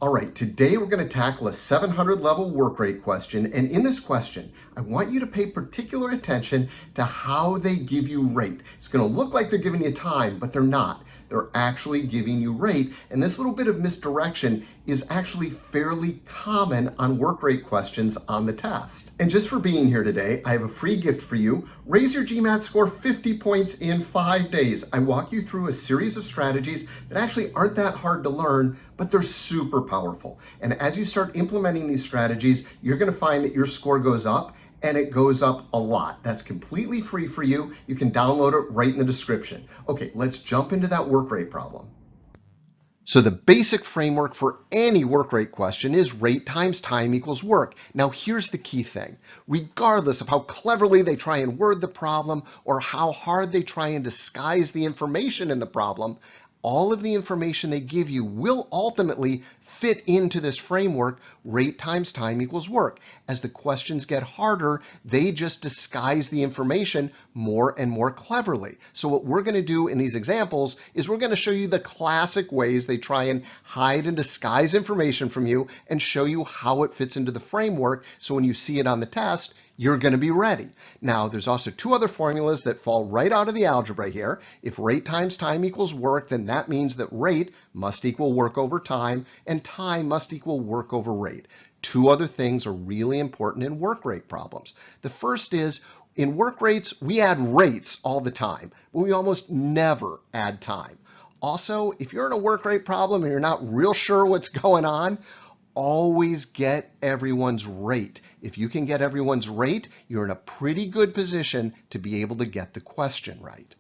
All right, today we're going to tackle a 700 level work rate question. And in this question, I want you to pay particular attention to how they give you rate. It's going to look like they're giving you time, but they're not. They're actually giving you rate. And this little bit of misdirection is actually fairly common on work rate questions on the test. And just for being here today, I have a free gift for you. Raise your GMAT score 50 points in 5 days. I walk you through a series of strategies that actually aren't that hard to learn, but they're super powerful. And as you start implementing these strategies, you're going to find that your score goes up, and it goes up a lot. That's completely free for you. You can download it right in the description. Okay, let's jump into that work rate problem. So the basic framework for any work rate question is rate times time equals work. Now here's the key thing. Regardless of how cleverly they try and word the problem or how hard they try and disguise the information in the problem, all of the information they give you will ultimately fit into this framework, rate times time equals work. As the questions get harder, they just disguise the information more and more cleverly. So what we're going to do in these examples is we're going to show you the classic ways they try and hide and disguise information from you and show you how it fits into the framework, so when you see it on the test, you're going to be ready. Now, there's also two other formulas that fall right out of the algebra here. If rate times time equals work, then that means that rate must equal work over time, and time must equal work over rate. Two other things are really important in work rate problems. The first is, in work rates, we add rates all the time, but we almost never add time. Also, if you're in a work rate problem and you're not real sure what's going on, always get everyone's rate. If you can get everyone's rate, you're in a pretty good position to be able to get the question right.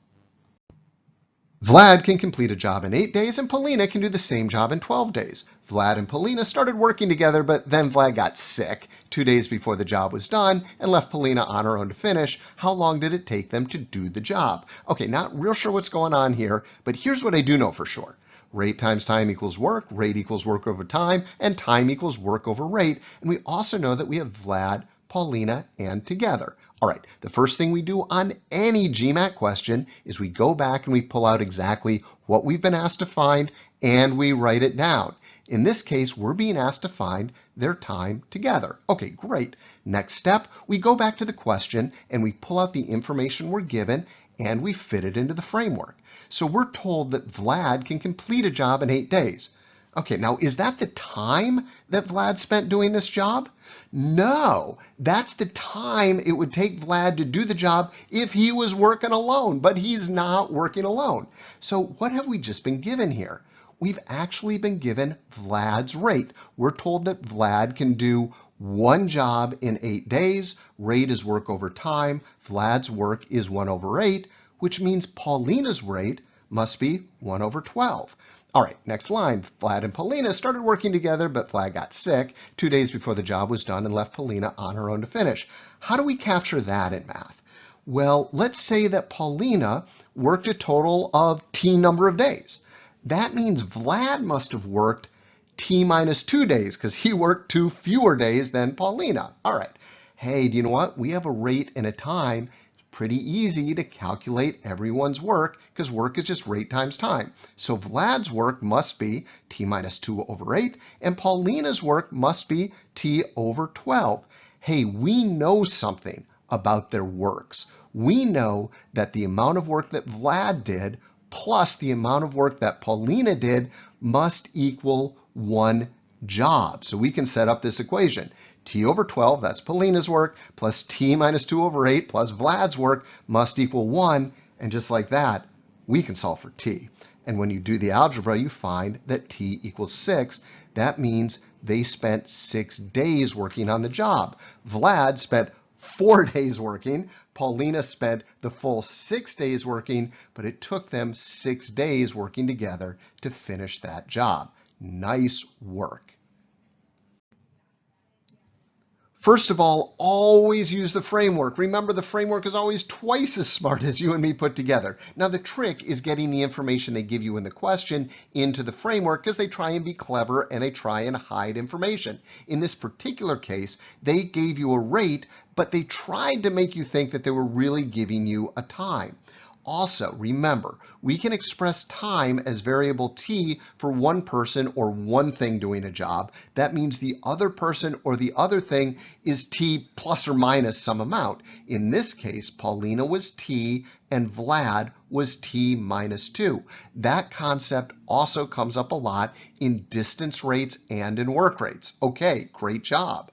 Vlad can complete a job in 8 days, and Polina can do the same job in 12 days. Vlad and Polina started working together, but then Vlad got sick 2 days before the job was done and left Polina on her own to finish. How long did it take them to do the job? Okay, not real sure what's going on here, but here's what I do know for sure. Rate times time equals work, rate equals work over time, and time equals work over rate. And we also know that we have Vlad, Paulina, and together. All right, the first thing we do on any GMAT question is we go back and we pull out exactly what we've been asked to find and we write it down. In this case, we're being asked to find their time together. Okay, great. Next step, we go back to the question and we pull out the information we're given and we fit it into the framework. So we're told that Vlad can complete a job in 8 days. Okay, now is that the time that Vlad spent doing this job? No, that's the time it would take Vlad to do the job if he was working alone, but he's not working alone. So what have we just been given here? We've actually been given Vlad's rate. We're told that Vlad can do one job in 8 days. Rate is work over time. Vlad's work is 1 over 8, which means Paulina's rate must be 1 over 12. All right, next line. Vlad and Paulina started working together, but Vlad got sick 2 days before the job was done and left Paulina on her own to finish. How do we capture that in math? Well, let's say that Paulina worked a total of T number of days. That means Vlad must have worked T minus 2 days because he worked 2 fewer days than Paulina. All right. Hey, do you know what? We have a rate and a time. Pretty easy to calculate everyone's work because work is just rate times time. So Vlad's work must be T minus 2 over 8 and Paulina's work must be T over 12. Hey, we know something about their works. We know that the amount of work that Vlad did plus the amount of work that Paulina did must equal one job. So we can set up this equation. T over 12, that's Paulina's work, plus T minus 2 over 8 plus Vlad's work must equal 1. And just like that, we can solve for T. And when you do the algebra, you find that T equals 6. That means they spent 6 days working on the job. Vlad spent 4 days working. Paulina spent the full 6 days working, but it took them 6 days working together to finish that job. Nice work. First of all, always use the framework. Remember, the framework is always twice as smart as you and me put together. Now, the trick is getting the information they give you in the question into the framework because they try and be clever and they try and hide information. In this particular case, they gave you a rate, but they tried to make you think that they were really giving you a time. Also, remember, we can express time as variable t for one person or one thing doing a job. That means the other person or the other thing is t plus or minus some amount. In this case, Paulina was t and Vlad was t minus 2. That concept also comes up a lot in distance rates and in work rates. Okay, great job.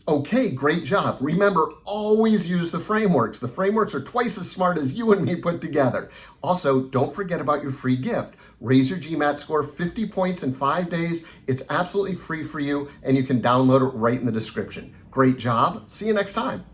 Okay, great job. Remember, always use the frameworks. The frameworks are twice as smart as you and me put together. Also, don't forget about your free gift. Raise your GMAT score 50 points in 5 days. It's absolutely free for you, and you can download it right in the description. Great job. See you next time.